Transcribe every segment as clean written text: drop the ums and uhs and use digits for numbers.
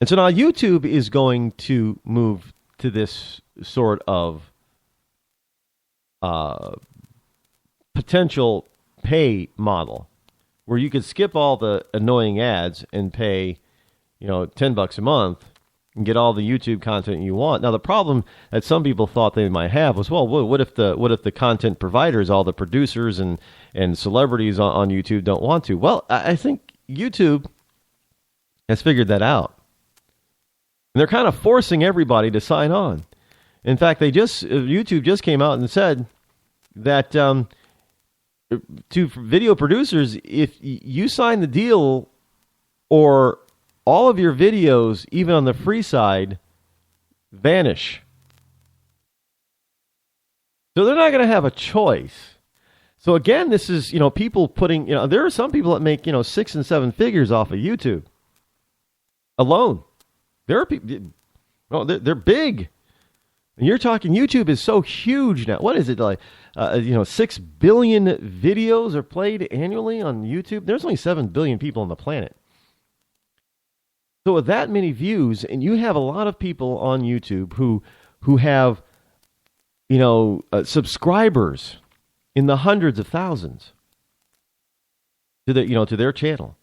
And so now YouTube is going to move to this sort of uh, potential pay model where you could skip all the annoying ads and pay, $10 a month and get all the YouTube content you want. Now, the problem that some people thought they might have was, well, what if the content providers, all the producers and celebrities on YouTube don't want to? Well, I think YouTube has figured that out. And they're kind of forcing everybody to sign on. In fact, YouTube just came out and said that to video producers, if you sign the deal, or all of your videos, even on the free side, vanish. So they're not going to have a choice. So again, this is, people putting, there are some people that make, 6 and 7 figures off of YouTube alone. There are people, they're big. And you're talking, YouTube is so huge now. What is it like? 6 billion videos are played annually on YouTube. There's only 7 billion people on the planet. So with that many views, and you have a lot of people on YouTube who have, subscribers in the hundreds of thousands to their channel.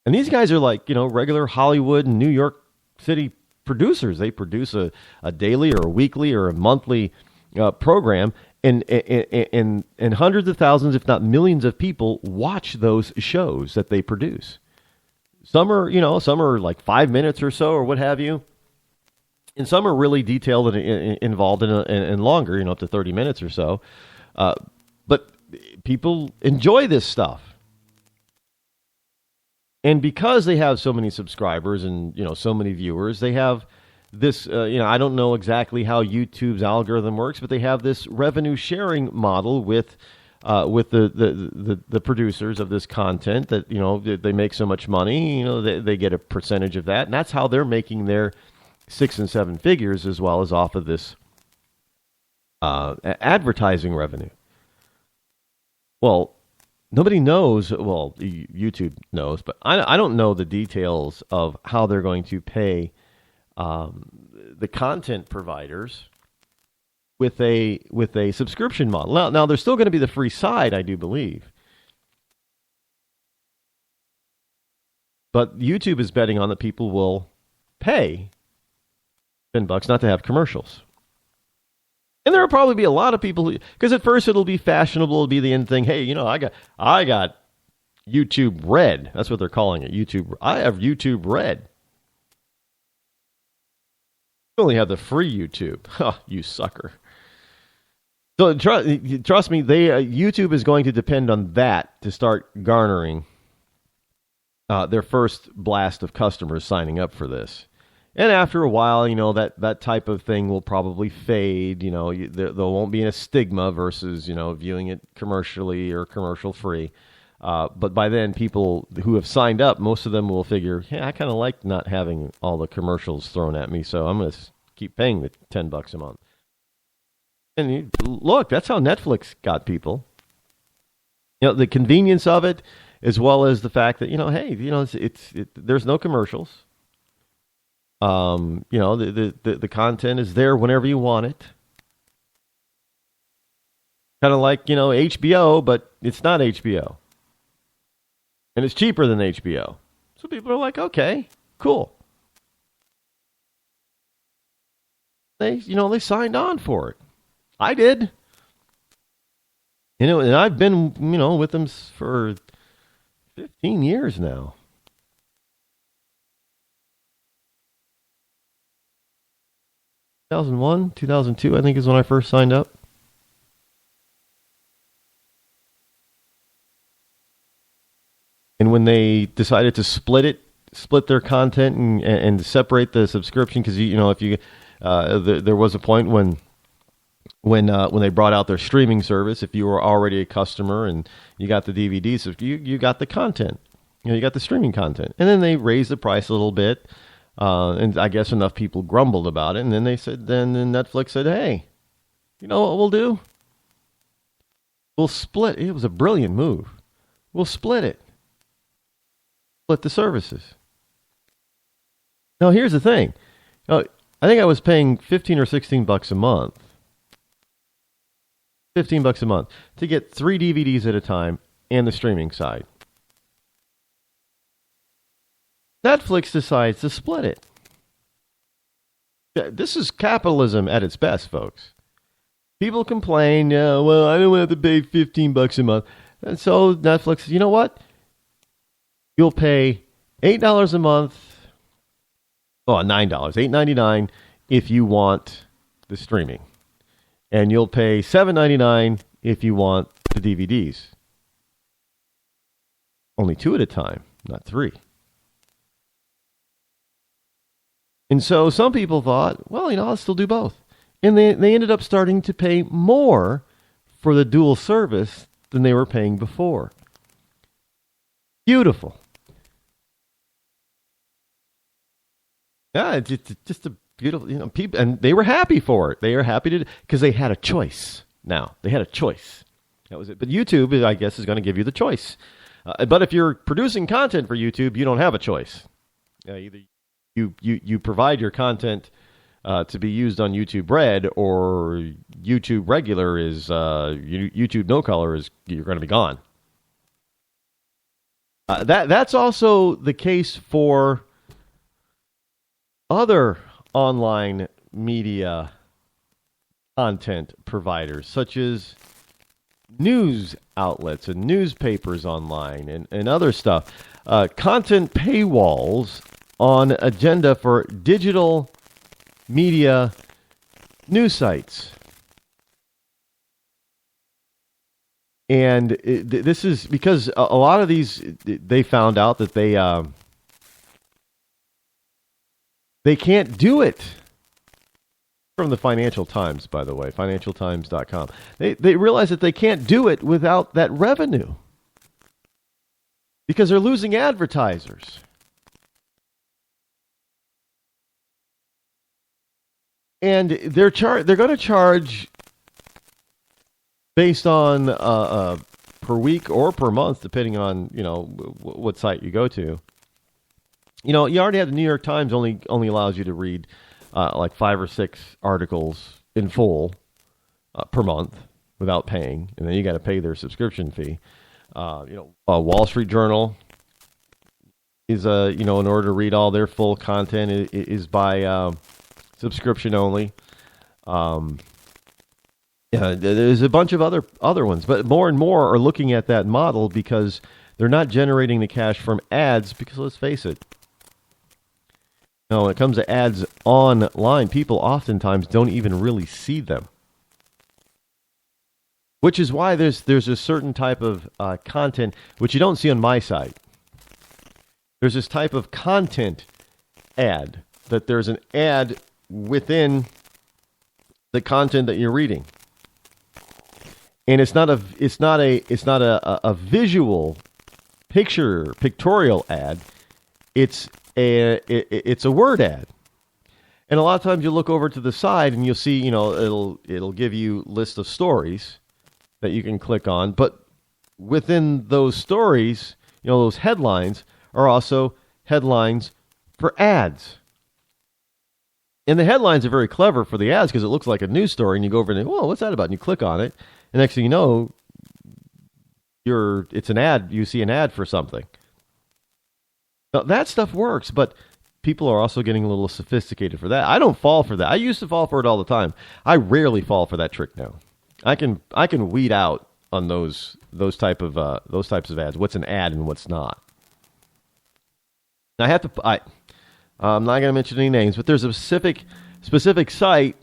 And these guys are like, regular Hollywood and New York City producers. They produce a daily or a weekly or a monthly program, and hundreds of thousands, if not millions of people watch those shows that they produce. Some are like 5 minutes or so or what have you. And some are really detailed and involved and longer, up to 30 minutes or so. But people enjoy this stuff. And because they have so many subscribers and, so many viewers, they have this, I don't know exactly how YouTube's algorithm works, but they have this revenue sharing model with the producers of this content that, they make so much money, they get a percentage of that. And that's how they're making their 6 and 7 figures, as well as off of this advertising revenue. Well, nobody knows. Well, YouTube knows, but I don't know the details of how they're going to pay the content providers with a subscription model. Now there's still going to be the free side, I do believe. But YouTube is betting on that people will pay $10 not to have commercials. And there will probably be a lot of people because at first it'll be fashionable, it'll be the end thing. Hey, I got YouTube Red. That's what they're calling it. YouTube. I have YouTube Red. You only have the free YouTube. Oh, you sucker. So trust me, YouTube is going to depend on that to start garnering their first blast of customers signing up for this. And after a while, that type of thing will probably fade. There won't be a stigma versus, viewing it commercially or commercial free. But by then, people who have signed up, most of them will figure, yeah, I kind of like not having all the commercials thrown at me, so I'm going to keep paying the $10 a month. And look, that's how Netflix got people. The convenience of it, as well as the fact that, hey, there's no commercials. The content is there whenever you want it. Kind of like, HBO, but it's not HBO. And it's cheaper than HBO. So people are like, okay, cool. They signed on for it. I did. And I've been, with them for 15 years now. 2001, 2002, I think is when I first signed up. And when they decided to split their content and separate the subscription, because there was a point when they brought out their streaming service, if you were already a customer and you got the DVDs, so you got the content, you got the streaming content, and then they raised the price a little bit. And I guess enough people grumbled about it, and then Netflix said, "Hey, you know what we'll do? We'll split." It was a brilliant move. We'll split the services. Now, here's the thing. I think I was paying 15 or 16 bucks a month. 15 bucks a month to get 3 DVDs at a time and the streaming side. Netflix decides to split it. This is capitalism at its best, folks. People complain, well, I don't have to pay 15 bucks a month. And so Netflix, you know what? You'll pay $8 a month. Oh, $9, $8.99 if you want the streaming. And you'll pay $7.99 if you want the DVDs. Only 2 at a time, not 3. And so some people thought, well, I'll still do both. And they ended up starting to pay more for the dual service than they were paying before. Beautiful. Yeah, it's just a beautiful, people, and they were happy for it. They were happy to, because they had a choice now. They had a choice. That was it. But YouTube, I guess, is going to give you the choice. But if you're producing content for YouTube, you don't have a choice. Either you provide your content to be used on YouTube Red, or YouTube Regular is YouTube No Color is you're going to be gone. That's also the case for other online media content providers, such as news outlets and newspapers online and other stuff. Content paywalls on agenda for digital media news sites. And this is because a lot of these, they found out that they can't do it. From the Financial Times, by the way, financialtimes.com. They realize that they can't do it without that revenue because they're losing advertisers. And they're going to charge based on per week or per month, depending on what site you go to. You already have the New York Times only allows you to read like 5 or 6 articles in full per month without paying, and then you got to pay their subscription fee. Wall Street Journal is in order to read all their full content is by subscription only. There's a bunch of other ones, but more and more are looking at that model because they're not generating the cash from ads. Because let's face it. When it comes to ads online, people oftentimes don't even really see them. Which is why there's a certain type of content, which you don't see on my site. There's this type of content ad, that there's an ad within the content that you're reading. And it's not a visual pictorial ad. It's a word ad. And a lot of times you look over to the side and you'll see, it'll give you list of stories that you can click on, but within those stories, those headlines are also headlines for ads. And the headlines are very clever for the ads because it looks like a news story, and you go over and, whoa, what's that about? And you click on it, and next thing you know, it's an ad. You see an ad for something. Now, that stuff works, but people are also getting a little sophisticated for that. I don't fall for that. I used to fall for it all the time. I rarely fall for that trick now. I can weed out on those types of ads. What's an ad and what's not. I'm not going to mention any names, but there's a specific site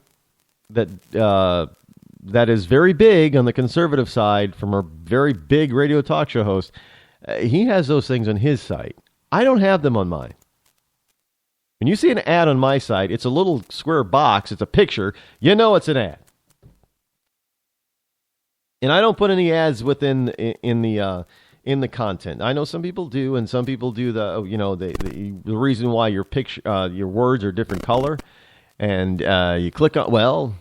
that is very big on the conservative side from a very big radio talk show host. He has those things on his site. I don't have them on mine. When you see an ad on my site, it's a little square box. It's a picture. You know it's an ad. And I don't put any ads within in the content. I know some people do, and some people do the reason why your picture, your words are different color, and you click on. Well,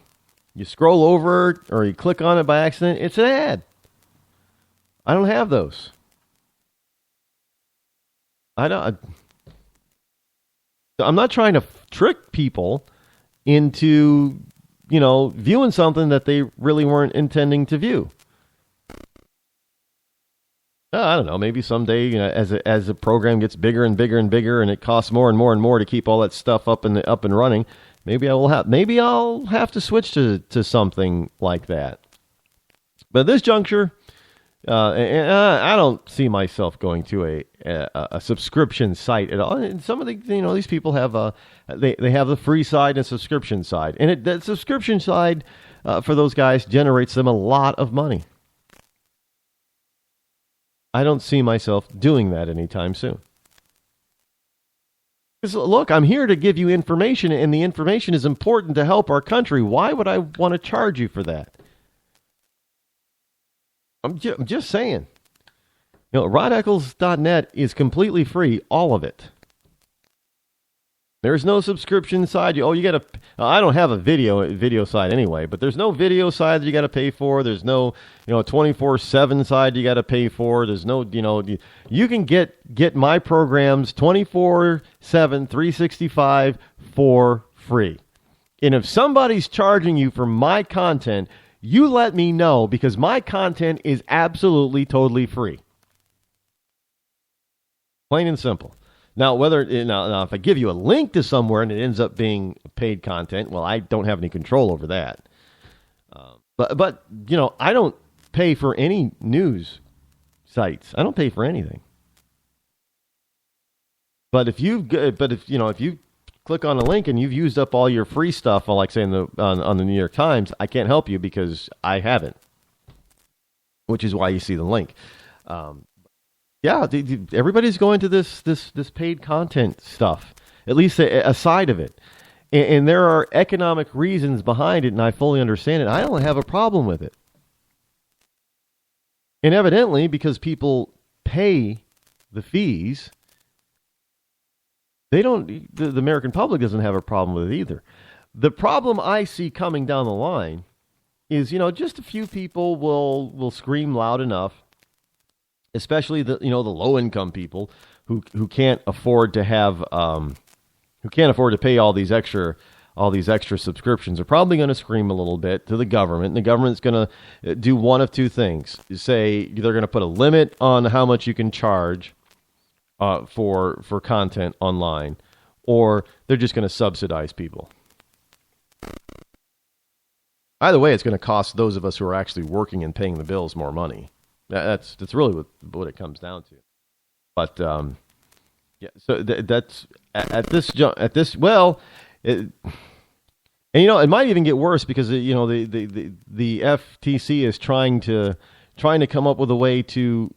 you scroll over it, or you click on it by accident. It's an ad. I don't have those. I don't. I'm not trying to trick people into, viewing something that they really weren't intending to view. I don't know. Maybe someday, as the program gets bigger and bigger and bigger, and it costs more and more and more to keep all that stuff up and running, maybe I'll have to switch to something like that. But at this juncture, I don't see myself going to a subscription site at all. And some of the these people have they have the free side and subscription side, and that subscription side for those guys generates them a lot of money. I don't see myself doing that anytime soon. Because look, I'm here to give you information, and the information is important to help our country. Why would I want to charge you for that? I'm just saying. RodEccles.net is completely free, all of it. There's no subscription side. You got to. I don't have a video side anyway, but there's no video side that you got to pay for. There's no 24/7 side you got to pay for. There's no you can get my programs 24/7, 365 for free. And if somebody's charging you for my content, you let me know, because my content is absolutely totally free. Plain and simple. Now, if I give you a link to somewhere and it ends up being paid content, well, I don't have any control over that. But I don't pay for any news sites. I don't pay for anything. But if you click on a link and you've used up all your free stuff, like say on the New York Times, I can't help you because I haven't. Which is why you see the link. Yeah, everybody's going to this paid content stuff, at least a side of it. And there are economic reasons behind it, and I fully understand it. I don't have a problem with it. And evidently, because people pay the fees, the American public doesn't have a problem with it either. The problem I see coming down the line is, just a few people will scream loud enough, especially the low income people who can't afford to have who can't afford to pay all these extra subscriptions are probably going to scream a little bit to the government. And the government's going to do one of two things. Say they're going to put a limit on how much you can charge for content online, or they're just going to subsidize people. Either way, it's going to cost those of us who are actually working and paying the bills more money. That's really what it comes down to. But yeah, so that's at this. Well, it might even get worse because the FTC is trying to come up with a way to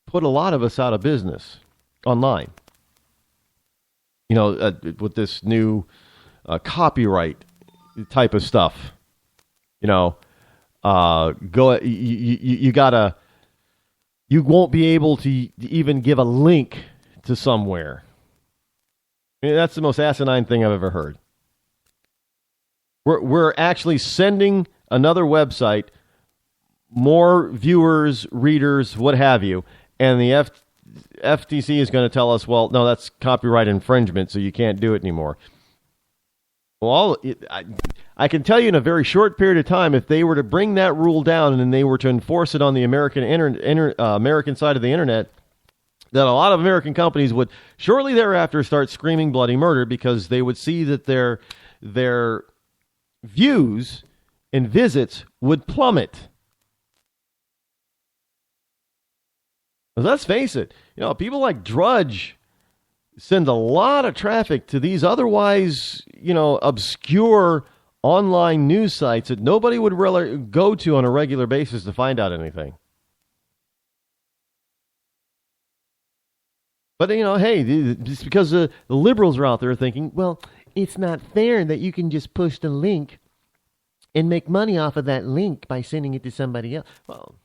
put a lot of us out of business online. With this new copyright type of stuff. You won't be able to even give a link to somewhere. That's the most asinine thing I've ever heard. We're actually sending another website more viewers, readers, what have you, and the FTC is going to tell us, well, no, that's copyright infringement, so you can't do it anymore. Well, I can tell you in a very short period of time, if they were to bring that rule down and then they were to enforce it on the American American side of the internet, that a lot of American companies would shortly thereafter start screaming bloody murder, because they would see that their views and visits would plummet. Let's face it, people like Drudge send a lot of traffic to these otherwise, obscure online news sites that nobody would really go to on a regular basis to find out anything. But, hey, just because the liberals are out there thinking, well, it's not fair that you can just push the link and make money off of that link by sending it to somebody else. Well,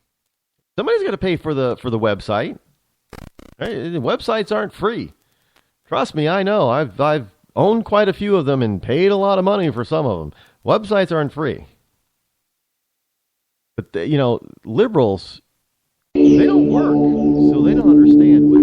somebody's got to pay for the website. Right? Websites aren't free. Trust me, I know. I've owned quite a few of them and paid a lot of money for some of them. Websites aren't free. But, liberals, they don't work, so they don't understand.